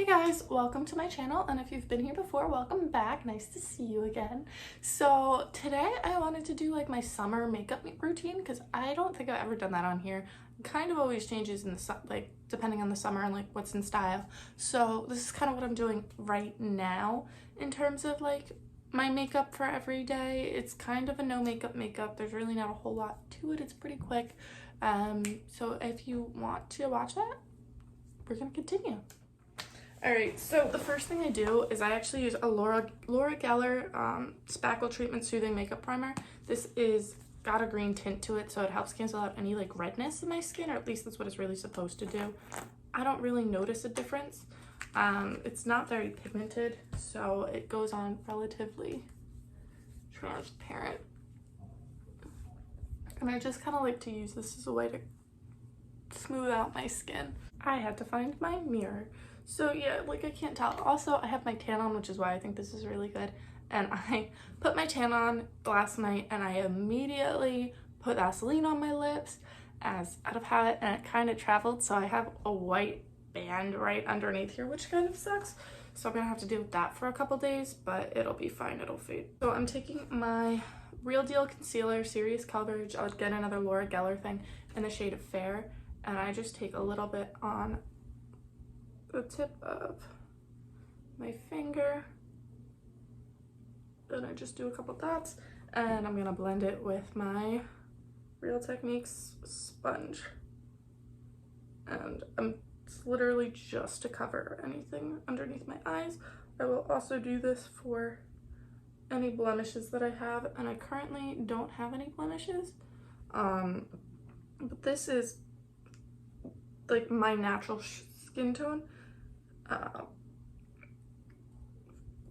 Hey guys, welcome to my channel, and if you've been here before, welcome back. Nice to see you again. So today I wanted to do like my summer makeup routine because I don't think I've ever done that on here. It kind of always changes in the like depending on the summer and like what's in style. So this is kind of what I'm doing right now in terms of like my makeup for every day. It's kind of a no makeup. There's really not a whole lot to it. It's pretty quick. So if you want to watch that, we're gonna continue. Alright, so the first thing I do is I actually use a Laura Geller Spackle Treatment Soothing Makeup Primer. This is got a green tint to it, so it helps cancel out any like redness in my skin, or at least that's what it's really supposed to do. I don't really notice a difference. It's not very pigmented, so it goes on relatively transparent. And I just kind of like to use this as a way to smooth out my skin. I had to find my mirror. So yeah, like I can't tell. Also, I have my tan on, which is why I think this is really good. And I put my tan on last night and I immediately put Vaseline on my lips as out of habit, and it kind of traveled. So I have a white band right underneath here, which kind of sucks. So I'm gonna have to deal with that for a couple days, but it'll be fine, it'll fade. So I'm taking my Real Deal Concealer, Serious Coverage. I'll get another Laura Geller thing in the shade of Fair. And I just take a little bit on the tip of my finger, and I just do a couple dots, and I'm gonna blend it with my Real Techniques sponge. And it's literally just to cover anything underneath my eyes. I will also do this for any blemishes that I have, and I currently don't have any blemishes. But this is like my natural skin tone.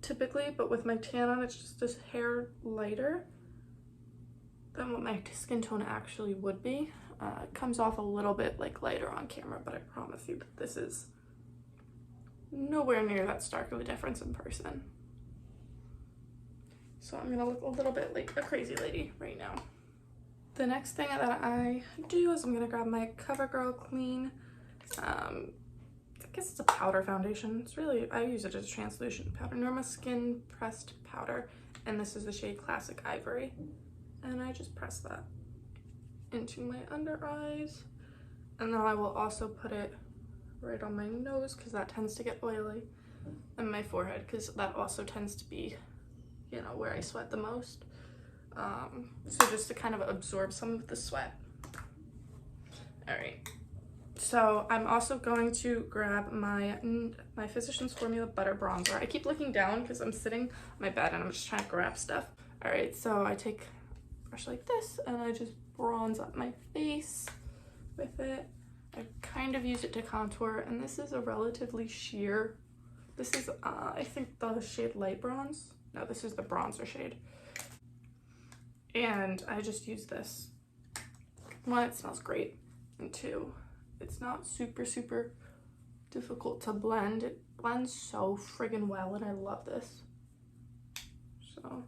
Typically, but with my tan on, it's just this hair lighter than what my skin tone actually would be. It comes off a little bit like lighter on camera, but I promise you that this is nowhere near that stark of a difference in person. So I'm gonna look a little bit like a crazy lady right now. The next thing that I do is I'm gonna grab my CoverGirl Clean. I guess it's a powder foundation. It's really, I use it as a translucent powder. Norma Skin Pressed Powder, and this is the shade Classic Ivory. And I just press that into my under eyes. And then I will also put it right on my nose because that tends to get oily, and my forehead because that also tends to be, you know, where I sweat the most. So just to kind of absorb some of the sweat. All right. So I'm also going to grab my Physicians Formula Butter Bronzer. I keep looking down because I'm sitting on my bed and I'm just trying to grab stuff. All right, so I take a brush like this and I just bronze up my face with it. I kind of use it to contour, and this is a relatively sheer. This is, I think, the shade Light Bronze. No, this is the bronzer shade. And I just use this. One, it smells great, and two, it's not super difficult to blend. It blends so friggin' well, and I love this. So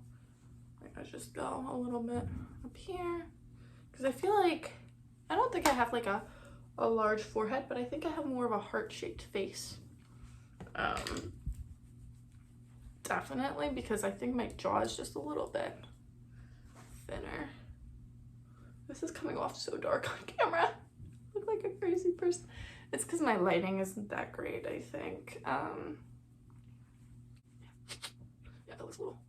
I just go a little bit up here because I feel like, I don't think I have like a large forehead, but I think I have more of a heart-shaped face. Definitely because I think my jaw is just a little bit thinner. This is coming off so dark on camera. I look like a crazy person. It's because my lighting isn't that great, I think. Yeah, it looks a little.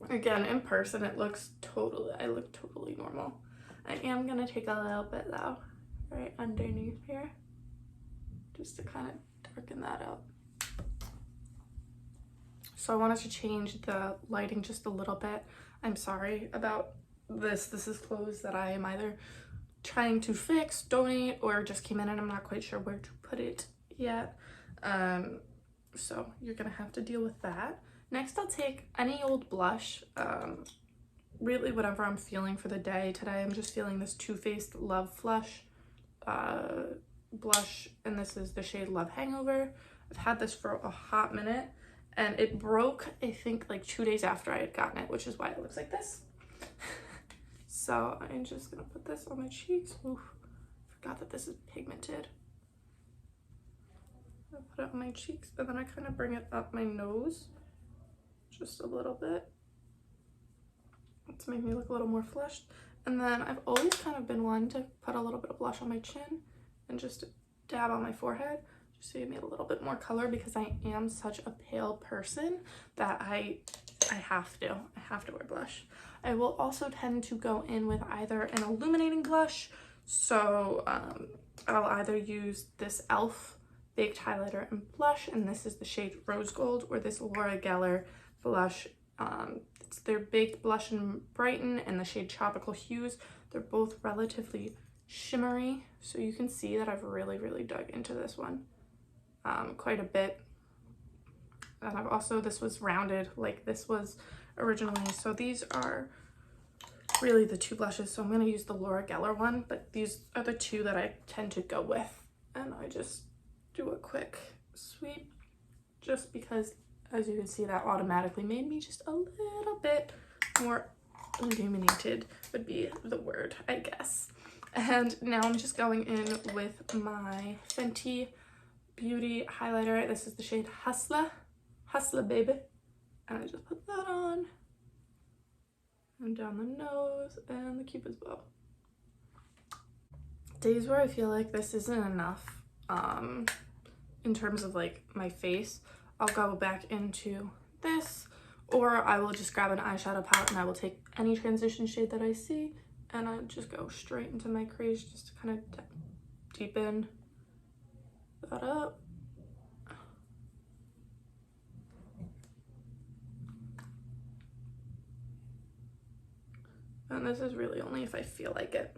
Again, in person, it looks totally, I look totally normal. I am gonna take a little bit though, right underneath here, just to kind of darken that out. So I wanted to change the lighting just a little bit. I'm sorry about this. This is clothes that I am either trying to fix, donate, or just came in and I'm not quite sure where to put it yet. So you're gonna have to deal with that. Next, I'll take any old blush, really whatever I'm feeling for the day. Today I'm just feeling this Too Faced Love Flush blush, and this is the shade Love Hangover. I've had this for a hot minute, and it broke, I think, like 2 days after I had gotten it, which is why it looks like this. So I'm just gonna put this on my cheeks. Oof, forgot that this is pigmented. I put it on my cheeks, and then I kind of bring it up my nose just a little bit to make me look a little more flushed. And then I've always kind of been one to put a little bit of blush on my chin and just dab on my forehead, just to give me a little bit more color, because I am such a pale person that I have to wear blush. I will also tend to go in with either an illuminating blush, so I'll either use this e.l.f. baked highlighter and blush, and this is the shade Rose Gold, or this Laura Geller blush. It's their baked blush and brighten and the shade Tropical Hues. They're both relatively shimmery, so you can see that I've really dug into this one quite a bit. And I've also, this was rounded like this was originally, so these are really the two blushes. So I'm going to use the Laura Geller one, but these are the two that I tend to go with, and I just do a quick sweep, just because, as you can see, that automatically made me just a little bit more illuminated, would be the word, I guess. And now I'm just going in with my Fenty Beauty highlighter. This is the shade Hustler Baby, and I just put that on and down the nose and the Cupid's bow. Days where I feel like this isn't enough in terms of like my face, I'll go back into this, or I will just grab an eyeshadow palette and I will take any transition shade that I see and I just go straight into my crease, just to kind of deepen that up. And this is really only if I feel like it.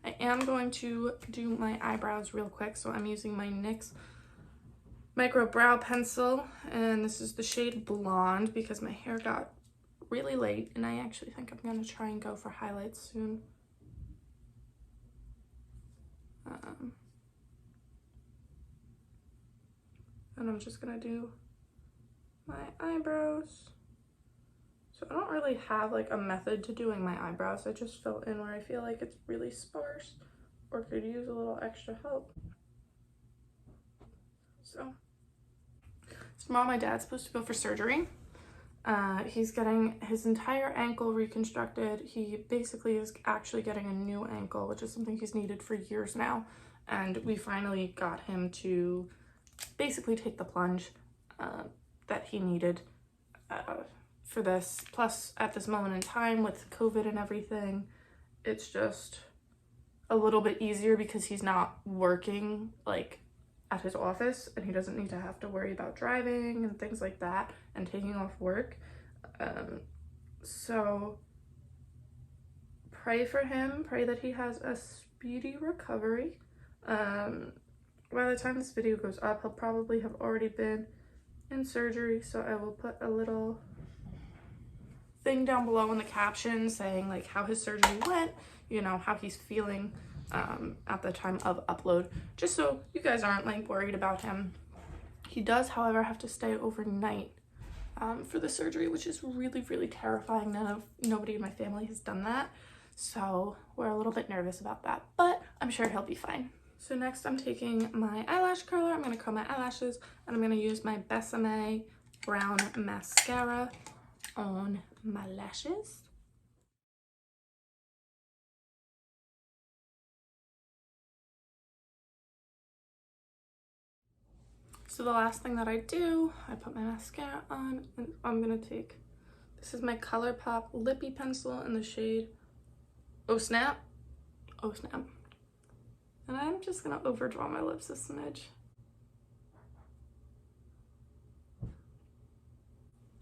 I am going to do my eyebrows real quick, so I'm using my NYX Micro Brow Pencil, and this is the shade Blonde, because my hair got really late, and I actually think I'm going to try and go for highlights soon. And I'm just going to do my eyebrows. So I don't really have like a method to doing my eyebrows. I just fill in where I feel like it's really sparse or could use a little extra help. So tomorrow my dad's supposed to go for surgery. He's getting his entire ankle reconstructed. He basically is actually getting a new ankle, which is something he's needed for years now. And we finally got him to basically take the plunge that he needed for this. Plus, at this moment in time with COVID and everything, it's just a little bit easier because he's not working like at his office, and he doesn't need to have to worry about driving and things like that and taking off work. So pray for him, pray that he has a speedy recovery. By the time this video goes up, he'll probably have already been in surgery, so I will put a little thing down below in the caption saying like how his surgery went, you know, how he's feeling at the time of upload, just so you guys aren't like worried about him. He does, however, have to stay overnight for the surgery, which is really terrifying. Nobody in my family has done that, so we're a little bit nervous about that, but I'm sure he'll be fine. So next I'm taking my eyelash curler. I'm going to curl my eyelashes, and I'm going to use my Besame brown mascara on my lashes. So the last thing that I do, I put my mascara on, and I'm gonna take, this is my ColourPop Lippy Pencil in the shade Oh Snap. And I'm just gonna overdraw my lips a smidge.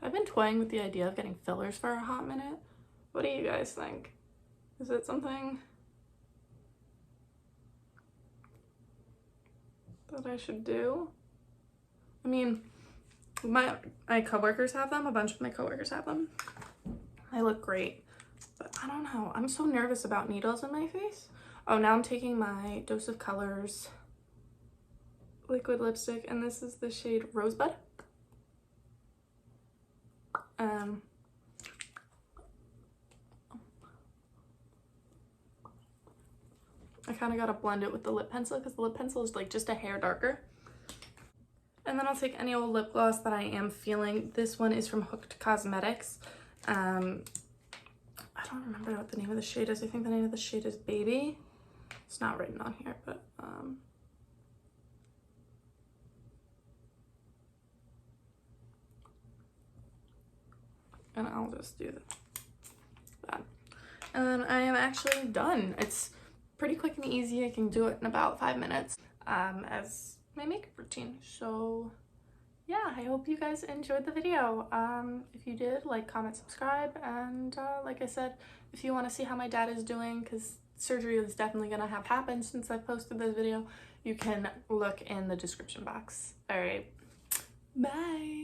I've been toying with the idea of getting fillers for a hot minute. What do you guys think? Is it something that I should do? I mean, my coworkers have them. A bunch of my coworkers have them. They look great, but I don't know. I'm so nervous about needles in my face. Oh, now I'm taking my Dose of Colors liquid lipstick, and this is the shade Rosebud. I kind of got to blend it with the lip pencil because the lip pencil is like just a hair darker. And then I'll take any old lip gloss that I am feeling. This one is from Hooked Cosmetics. I don't remember what the name of the shade is. I think the name of the shade is Baby. It's not written on here, but and I'll just do that. And then I am actually done. It's pretty quick and easy. I can do it in about 5 minutes as my makeup routine. So yeah, I hope you guys enjoyed the video. If you did, like, comment, subscribe, and like I said, if you want to see how my dad is doing, because surgery is definitely gonna have happened since I posted this video, you can look in the description box. All right, bye.